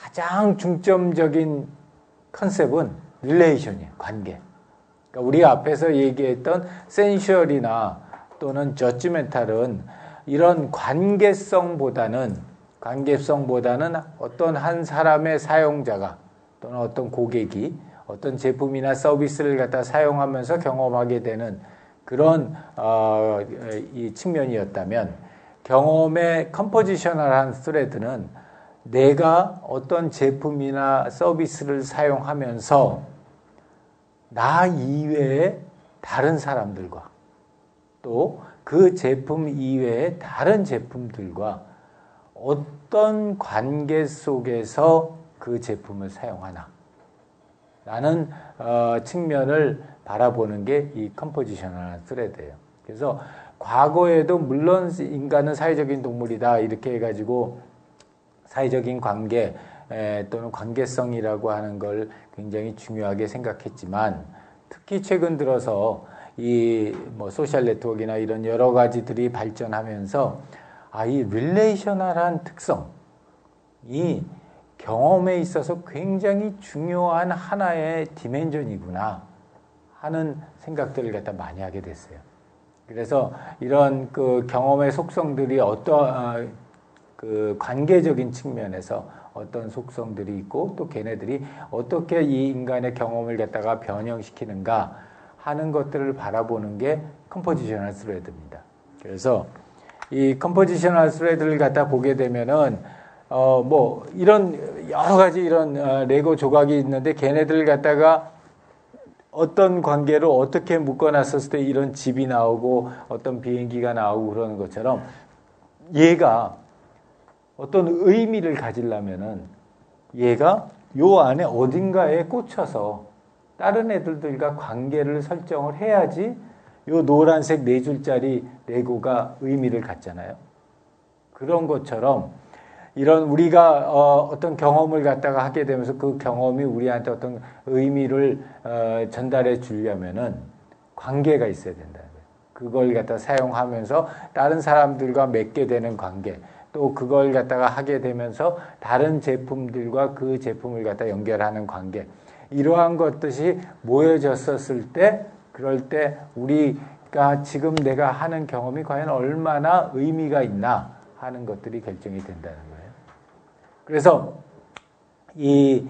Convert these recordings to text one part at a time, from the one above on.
가장 중점적인 컨셉은 릴레이션이에요. 관계. 그러니까 우리가 앞에서 얘기했던 센슈얼이나 또는 저지멘탈은 이런 관계성보다는 어떤 한 사람의 사용자가 또는 어떤 고객이 어떤 제품이나 서비스를 갖다 사용하면서 경험하게 되는 그런 이 측면이었다면, 경험의 컴포지셔널한 스레드는 내가 어떤 제품이나 서비스를 사용하면서 나 이외의 다른 사람들과 또 그 제품 이외의 다른 제품들과 어떤 관계 속에서 그 제품을 사용하나 라는 측면을 바라보는 게 이 컴포지셔널한 스레드예요. 그래서 과거에도 물론 인간은 사회적인 동물이다 이렇게 해가지고 사회적인 관계 또는 관계성이라고 하는 걸 굉장히 중요하게 생각했지만, 특히 최근 들어서 이 뭐 소셜 네트워크나 이런 여러 가지들이 발전하면서 이 릴레이셔널한 특성이 경험에 있어서 굉장히 중요한 하나의 디멘전이구나 하는 생각들을 갖다 많이 하게 됐어요. 그래서 이런 그 경험의 속성들이 어떤 그 관계적인 측면에서 어떤 속성들이 있고 또 걔네들이 어떻게 이 인간의 경험을 갖다가 변형시키는가 하는 것들을 바라보는 게 컴포지셔널 스레드입니다. 그래서 이 컴포지셔널 스레드를 갖다 보게 되면은 뭐 이런 여러 가지 이런 레고 조각이 있는데, 걔네들을 갖다가 어떤 관계로 어떻게 묶어놨었을 때 이런 집이 나오고 어떤 비행기가 나오고 그러는 것처럼, 얘가 어떤 의미를 가지려면은 얘가 요 안에 어딘가에 꽂혀서 다른 애들과 관계를 설정을 해야지 요 노란색 4줄짜리 레고가 의미를 갖잖아요. 그런 것처럼 이런 우리가 어떤 경험을 갖다가 하게 되면서 그 경험이 우리한테 어떤 의미를 전달해 주려면은 관계가 있어야 된다는 거예요. 그걸 갖다 사용하면서 다른 사람들과 맺게 되는 관계, 또 그걸 갖다가 하게 되면서 다른 제품들과 그 제품을 갖다 연결하는 관계, 이러한 것들이 모여졌었을 때, 그럴 때 우리가 지금 내가 하는 경험이 과연 얼마나 의미가 있나 하는 것들이 결정이 된다는 거예요. 그래서 이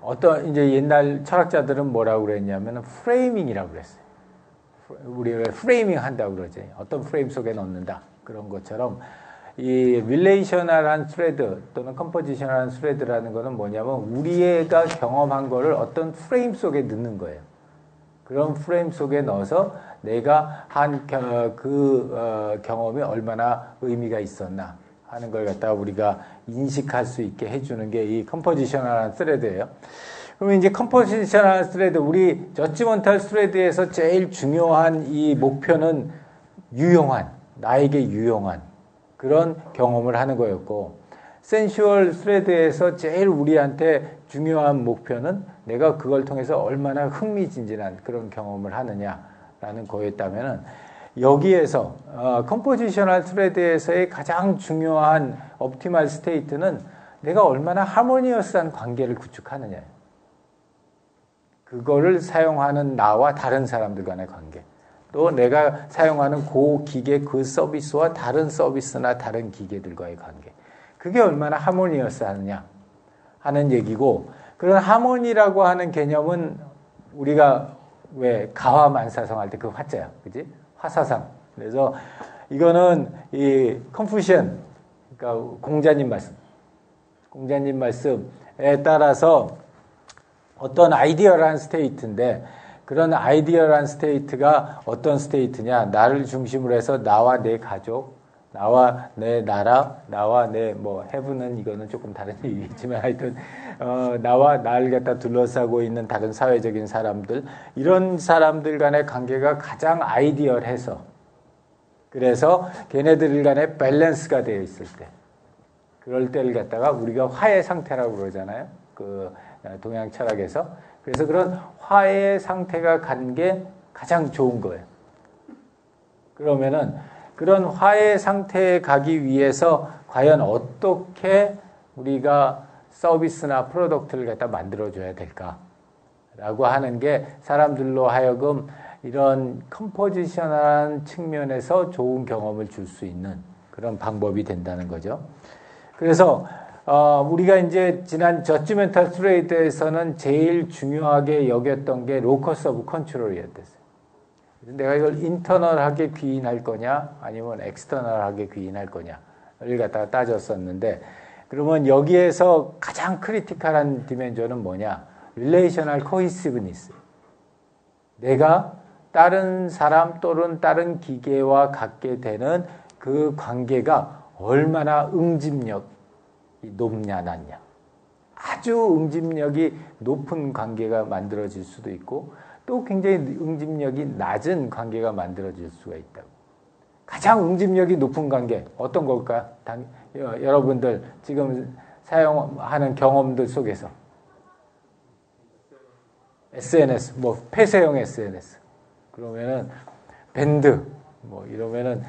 어떤 이제 옛날 철학자들은 뭐라고 그랬냐면 프레이밍이라고 그랬어요. 우리 왜 프레이밍 한다고 그러지? 어떤 프레임 속에 넣는다. 그런 것처럼 이 릴레이셔널한 스레드 또는 컴포지셔널한 스레드라는 거는 뭐냐면 우리가 경험한 거를 어떤 프레임 속에 넣는 거예요. 그런 프레임 속에 넣어서 내가 한 그 경험이 얼마나 의미가 있었나 하는 걸 갖다가 우리가 인식할 수 있게 해주는 게 이 컴포지셔널한 스레드예요. 그러면 이제 컴포지셔널한 스레드, 우리 저지먼탈 스레드에서 제일 중요한 이 목표는 나에게 유용한 그런 경험을 하는 거였고, 센슈얼 스레드에서 제일 우리한테 중요한 목표는 내가 그걸 통해서 얼마나 흥미진진한 그런 경험을 하느냐라는 거였다면은, 여기에서 컴포지셔널 스레드에서의 가장 중요한 옵티멀 스테이트는 내가 얼마나 하모니어스한 관계를 구축하느냐예요. 그거를 사용하는 나와 다른 사람들 간의 관계, 또 내가 사용하는 그 기계, 그 서비스와 다른 서비스나 다른 기계들과의 관계, 그게 얼마나 하모니어스 하느냐 하는 얘기고, 그런 하모니라고 하는 개념은 우리가 왜 가화만사성 할 때 그 화자야, 그지? 화사상. 그래서 이거는 이 컨푸시언, 그러니까 공자님 말씀에 따라서 어떤 아이디어란 스테이트인데, 그런 아이디어란 스테이트가 어떤 스테이트냐, 나를 중심으로 해서 나와 내 가족, 나와 내 나라, 나와 내 뭐 헤븐은 이거는 조금 다른 얘기겠지만 하여튼 나와 나를 갖다 둘러싸고 있는 다른 사회적인 사람들, 이런 사람들 간의 관계가 가장 아이디얼해서, 그래서 걔네들 간의 밸런스가 되어 있을 때, 그럴 때를 갖다가 우리가 화해 상태라고 그러잖아요. 그 동양 철학에서. 그래서 그런 화해 상태가 간 게 가장 좋은 거예요. 그러면은 그런 화해 상태에 가기 위해서 과연 어떻게 우리가 서비스나 프로덕트를 갖다 만들어줘야 될까라고 하는 게 사람들로 하여금 이런 컴포지셔널한 측면에서 좋은 경험을 줄 수 있는 그런 방법이 된다는 거죠. 그래서 우리가 이제 지난 저지멘탈 트레이드에서는 제일 중요하게 여겼던 게 로커스 오브 컨트롤이었어요. 내가 이걸 인터널하게 귀인할 거냐 아니면 엑스터널하게 귀인할 거냐를 갖다가 따졌었는데, 그러면 여기에서 가장 크리티컬한 디멘전은 뭐냐? 릴레이셔널 코히시브니스. 내가 다른 사람 또는 다른 기계와 갖게 되는 그 관계가 얼마나 응집력이 높냐 낮냐. 아주 응집력이 높은 관계가 만들어질 수도 있고 또 굉장히 응집력이 낮은 관계가 만들어질 수가 있다고. 가장 응집력이 높은 관계 어떤 걸까요? 여러분들 지금 사용하는 경험들 속에서 SNS, 뭐 폐쇄형 SNS, 그러면은 밴드, 뭐 이러면은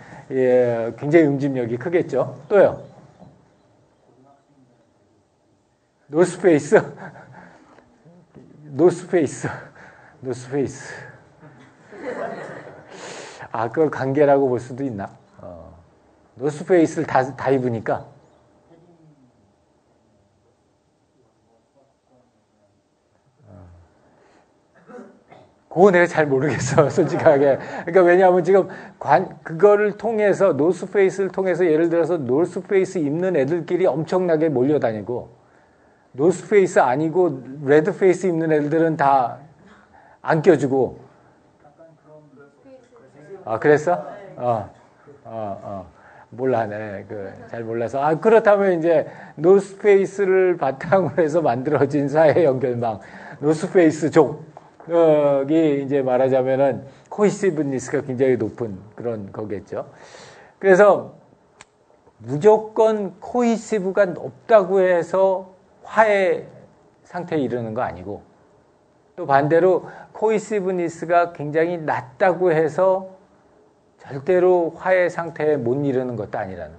굉장히 응집력이 크겠죠. 또요. 노스페이스. 아, 그걸 관계라고 볼 수도 있나? 노스페이스를 다 입으니까. 그거 내가 잘 모르겠어, 솔직하게. 그러니까 왜냐하면 지금 그거를 통해서, 노스페이스를 통해서 예를 들어서 노스페이스 입는 애들끼리 엄청나게 몰려다니고, 노스페이스 아니고 레드페이스 입는 애들은 다 안 껴주고. 아, 그랬어? 몰라네. 잘 몰라서. 아, 그렇다면 이제 노스페이스를 바탕으로 해서 만들어진 사회 연결망, 노스페이스족이 이제 말하자면은 코히시브니스가 굉장히 높은 그런 거겠죠. 그래서 무조건 코히시브가 높다고 해서 화해 상태에 이르는 거 아니고, 또 반대로 코히시브니스가 굉장히 낮다고 해서 절대로 화해 상태에 못 이르는 것도 아니라는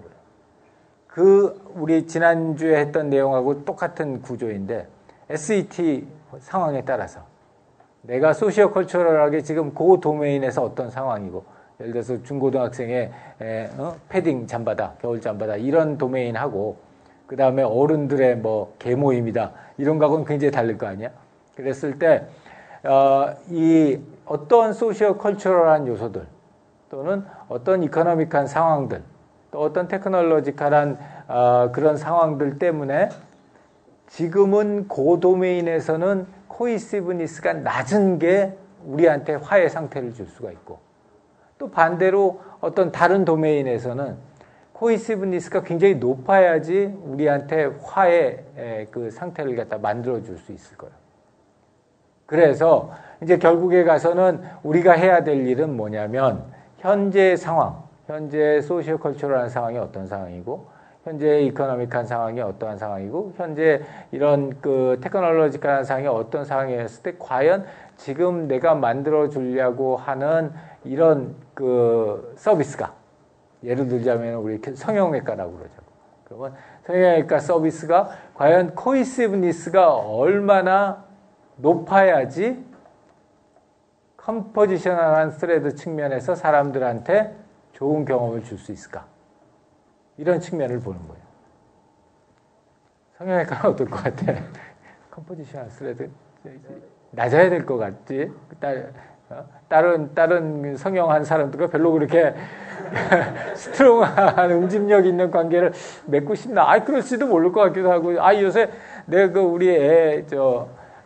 거예요. 우리 지난주에 했던 내용하고 똑같은 구조인데, SET 상황에 따라서 내가 소시오컬처럴하게 지금 그 도메인에서 어떤 상황이고, 예를 들어서 중고등학생의 패딩 잠바다, 겨울 잠바다 이런 도메인하고, 그 다음에 어른들의 뭐 계모임이다 이런 거하고는 굉장히 다를 거 아니야. 그랬을 때 이 어떤 소시오컬처럴한 요소들 또는 어떤 이코노믹한 상황들 또 어떤 테크놀로지컬한 그런 상황들 때문에 지금은 그 도메인에서는 코히시브니스가 낮은 게 우리한테 화해 상태를 줄 수가 있고, 또 반대로 어떤 다른 도메인에서는 코히시브니스가 굉장히 높아야지 우리한테 화해 그 상태를 갖다 만들어줄 수 있을 거예요. 그래서 이제 결국에 가서는 우리가 해야 될 일은 뭐냐면, 현재 상황, 현재 소시오컬처럴한 상황이 어떤 상황이고, 현재 이코노믹한 상황이 어떠한 상황이고, 현재 이런 그 테크놀로지컬한 상황이 어떤 상황이었을 때 과연 지금 내가 만들어 주려고 하는 이런 그 서비스가, 예를 들자면 우리 성형외과라고 그러죠. 그러면 성형외과 서비스가 과연 코히시브니스가 얼마나 높아야지 컴포지셔널한 스레드 측면에서 사람들한테 좋은 경험을 줄 수 있을까? 이런 측면을 보는 거예요. 성형외과는 어떨 것 같아? 컴포지셔널 스레드 낮아야 될 것 같지? 다른 성형한 사람들과 별로 그렇게 스트롱한 응집력 있는 관계를 맺고 싶나? 그럴지도 모를 것 같기도 하고. 요새 내가 우리 애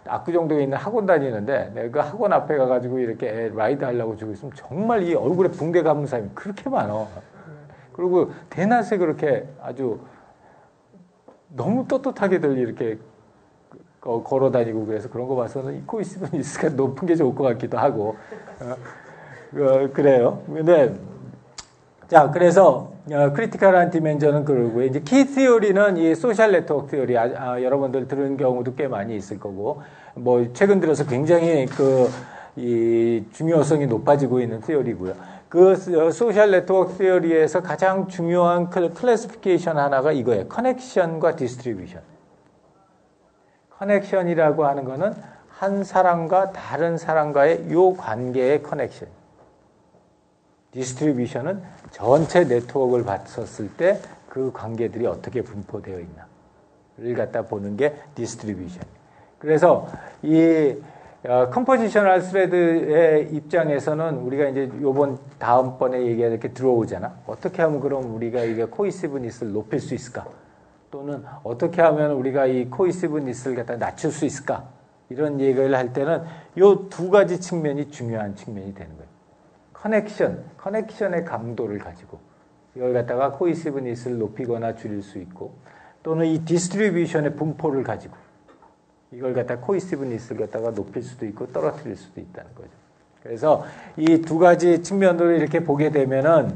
압구정동에 있는 학원 다니는데, 내가 그 학원 앞에 가가지고 이렇게 애 라이드 하려고 주고 있으면 정말 이 얼굴에 붕대 감은 사람이 그렇게 많아. 그리고 대낮에 그렇게 아주 너무 떳떳하게들 이렇게 걸어 다니고, 그래서 그런 거 봐서는 이 코히시브니스가 높은 게 좋을 것 같기도 하고. 그래요. 근데, 자, 그래서, 크리티컬한 디멘전은 그러고, 이제 키 티어리는 이 소셜 네트워크 티어리, 여러분들 들은 경우도 꽤 많이 있을 거고, 뭐, 최근 들어서 굉장히 이 중요성이 높아지고 있는 티어리고요. 그 소셜 네트워크 티어리에서 가장 중요한 클래시피케이션 하나가 이거예요. 커넥션과 디스트리뷰션. 커넥션이라고 하는 거는 한 사람과 다른 사람과의 요 관계의 커넥션. 디스트리뷰션은 전체 네트워크를 봤었을 때 그 관계들이 어떻게 분포되어 있나를 갖다 보는 게 디스트리뷰션. 그래서 이 컴포지셔널 스레드의 입장에서는 우리가 이제 요번 다음번에 얘기할 이렇게 들어오잖아. 어떻게 하면 그럼 우리가 이게 코이시브니스를 높일 수 있을까? 또는 어떻게 하면 우리가 이 코이시브니스를 갖다 낮출 수 있을까? 이런 얘기를 할 때는 요 두 가지 측면이 중요한 측면이 되는 거예요. 커넥션의 강도를 가지고 이걸 갖다가 코이시브니스를 높이거나 줄일 수 있고, 또는 이 디스트리뷰션의 분포를 가지고 이걸 갖다 코이시브니스를 갖다가 높일 수도 있고 떨어뜨릴 수도 있다는 거죠. 그래서 이 두 가지 측면으로 이렇게 보게 되면은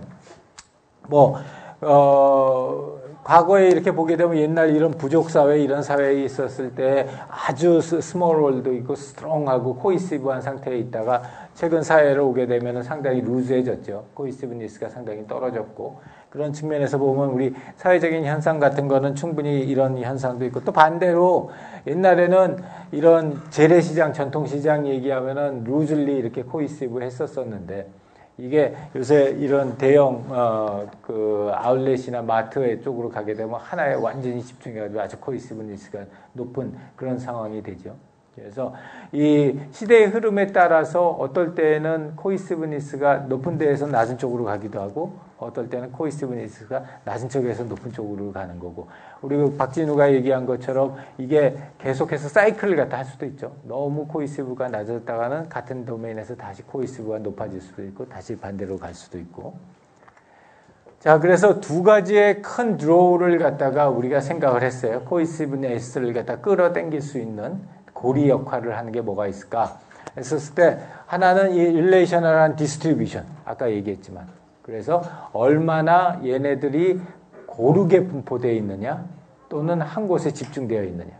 과거에 이렇게 보게 되면 옛날 이런 부족 사회 이런 사회에 있었을 때 아주 스몰 월도 있고 스트롱하고 코이시브한 상태에 있다가 최근 사회로 오게 되면 상당히 루즈해졌죠. 코이시브니스가 상당히 떨어졌고, 그런 측면에서 보면 우리 사회적인 현상 같은 거는 충분히 이런 현상도 있고, 또 반대로 옛날에는 이런 재래시장, 전통시장 얘기하면은 루즐리 이렇게 코이시브 했었었는데, 이게 요새 이런 대형 아울렛이나 마트 쪽으로 가게 되면 하나에 완전히 집중해가지고 아주 코이시브니스가 높은 그런 상황이 되죠. 그래서 이 시대의 흐름에 따라서 어떨 때는 코이시브니스가 높은 데에서 낮은 쪽으로 가기도 하고, 어떨 때는 코이시브니스가 낮은 쪽에서 높은 쪽으로 가는 거고, 우리 박진우가 얘기한 것처럼 이게 계속해서 사이클을 갖다 할 수도 있죠. 너무 코이시브가 낮았다가는 같은 도메인에서 다시 코이시브가 높아질 수도 있고, 다시 반대로 갈 수도 있고. 자, 그래서 두 가지의 큰 드로우를 갖다가 우리가 생각을 했어요. 코이시브니스를 갖다 끌어당길 수 있는 고리 역할을 하는 게 뭐가 있을까 했었을 때, 하나는 이 릴레이셔널한 디스트리뷰션, 아까 얘기했지만, 그래서 얼마나 얘네들이 고르게 분포되어 있느냐 또는 한 곳에 집중되어 있느냐,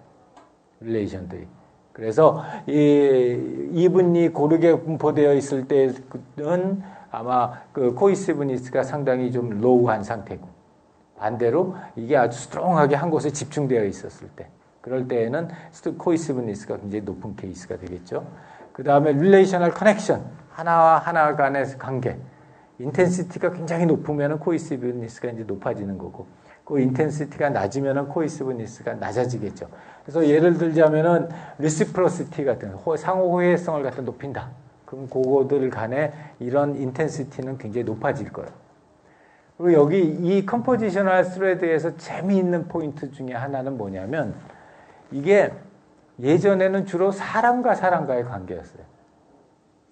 릴레이션들이. 그래서 이분이 고르게 분포되어 있을 때는 아마 그 코이시브니스가 상당히 좀 로우한 상태고, 반대로 이게 아주 스트롱하게 한 곳에 집중되어 있었을 때, 그럴 때에는 코이시브니스가 굉장히 높은 케이스가 되겠죠. 그 다음에 릴레이셔널 커넥션, 하나와 하나 간의 관계, 인텐시티가 굉장히 높으면 코이시브니스가 이제 높아지는 거고, 그 인텐시티가 낮으면 코이시브니스가 낮아지겠죠. 그래서 예를 들자면은 리시프로시티 같은 상호 호혜성을 갖다 높인다. 그럼 그거들 간에 이런 인텐시티는 굉장히 높아질 거예요. 그리고 여기 이 컴포지셔널 스레드에서 재미있는 포인트 중에 하나는 뭐냐면, 이게 예전에는 주로 사람과 사람과의 관계였어요.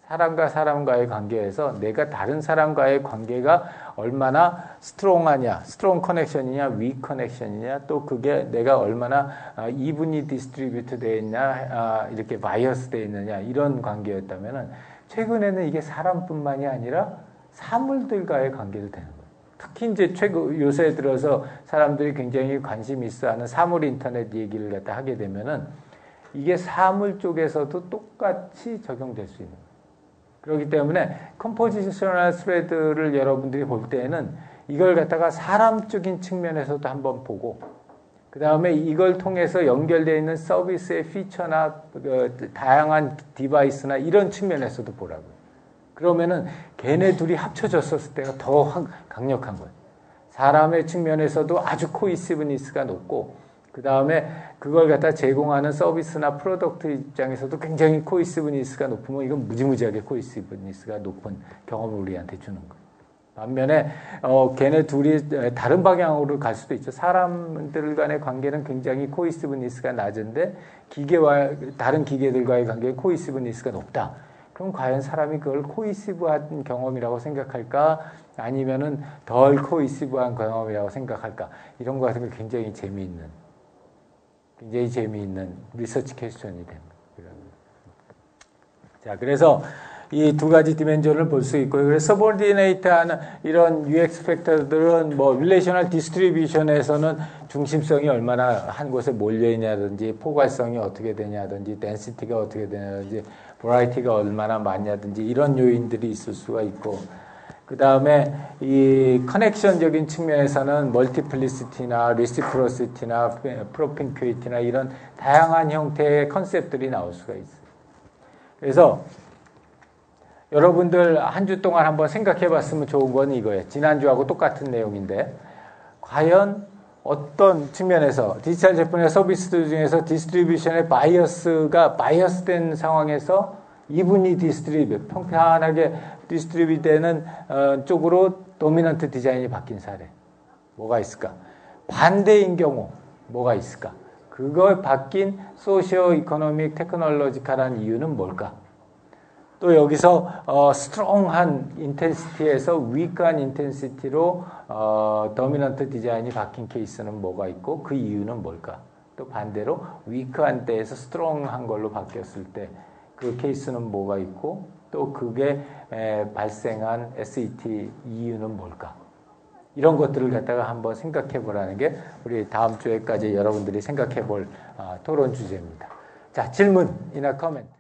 사람과 사람과의 관계에서 내가 다른 사람과의 관계가 얼마나 스트롱하냐, 스트롱 커넥션이냐, 위 커넥션이냐, 또 그게 내가 얼마나 이분이 디스트리뷰트 되어 있냐, 이렇게 바이어스 되어 있느냐, 이런 관계였다면은, 최근에는 이게 사람뿐만이 아니라 사물들과의 관계도 되는 거예요. 특히 이제 요새 들어서 사람들이 굉장히 관심 있어 하는 사물 인터넷 얘기를 갖다 하게 되면은, 이게 사물 쪽에서도 똑같이 적용될 수 있는 거예요. 그렇기 때문에 컴포지셔널 스레드를 여러분들이 볼 때에는 이걸 갖다가 사람적인 측면에서도 한번 보고, 그 다음에 이걸 통해서 연결되어 있는 서비스의 피처나 다양한 디바이스나 이런 측면에서도 보라고요. 그러면은 걔네 둘이 합쳐졌을 때가 더 강력한 거예요. 사람의 측면에서도 아주 코이시브니스가 높고, 그 다음에 그걸 갖다 제공하는 서비스나 프로덕트 입장에서도 굉장히 코이시브니스가 높으면 이건 무지무지하게 코이시브니스가 높은 경험을 우리한테 주는 거예요. 반면에 걔네 둘이 다른 방향으로 갈 수도 있죠. 사람들 간의 관계는 굉장히 코이시브니스가 낮은데 기계와 다른 기계들과의 관계는 코이시브니스가 높다. 그럼 과연 사람이 그걸 코이시브한 경험이라고 생각할까? 아니면은 덜 코이시브한 경험이라고 생각할까? 이런 거 같은 거 굉장히 재미있는 리서치 퀘스천이 됩니다. 자, 그래서 이 두 가지 디멘전을 볼 수 있고요. 그래서 서버디네이트하는 이런 UX 팩터들은 릴레이셔널 디스트리뷰션에서는 중심성이 얼마나 한 곳에 몰려 있냐든지, 포괄성이 어떻게 되냐든지, 덴시티가 어떻게 되냐든지, 버라이티가 얼마나 많냐든지 이런 요인들이 있을 수가 있고, 그 다음에 이 커넥션적인 측면에서는 멀티플리시티나 리시프로시티나 프로핀큐이티나 이런 다양한 형태의 컨셉들이 나올 수가 있어요. 그래서 여러분들 한 주 동안 한번 생각해 봤으면 좋은 건 이거예요. 지난주하고 똑같은 내용인데 과연 어떤 측면에서 디지털 제품의 서비스들 중에서 디스트리뷰션의 바이어스된 상황에서 이분이 평탄하게 디스트리뷰 되는 쪽으로 도미넌트 디자인이 바뀐 사례 뭐가 있을까? 반대인 경우 뭐가 있을까? 그걸 바뀐 소시오 이코노믹 테크놀로지컬한 이유는 뭘까? 또 여기서 스트롱한 인텐시티에서 위크한 인텐시티로 도미넌트 디자인이 바뀐 케이스는 뭐가 있고 그 이유는 뭘까? 또 반대로 위크한 때에서 스트롱한 걸로 바뀌었을 때 그 케이스는 뭐가 있고 또 그게 발생한 SET 이유는 뭘까? 이런 것들을 갖다가 한번 생각해 보라는 게 우리 다음 주에까지 여러분들이 생각해 볼 토론 주제입니다. 자, 질문이나 코멘트.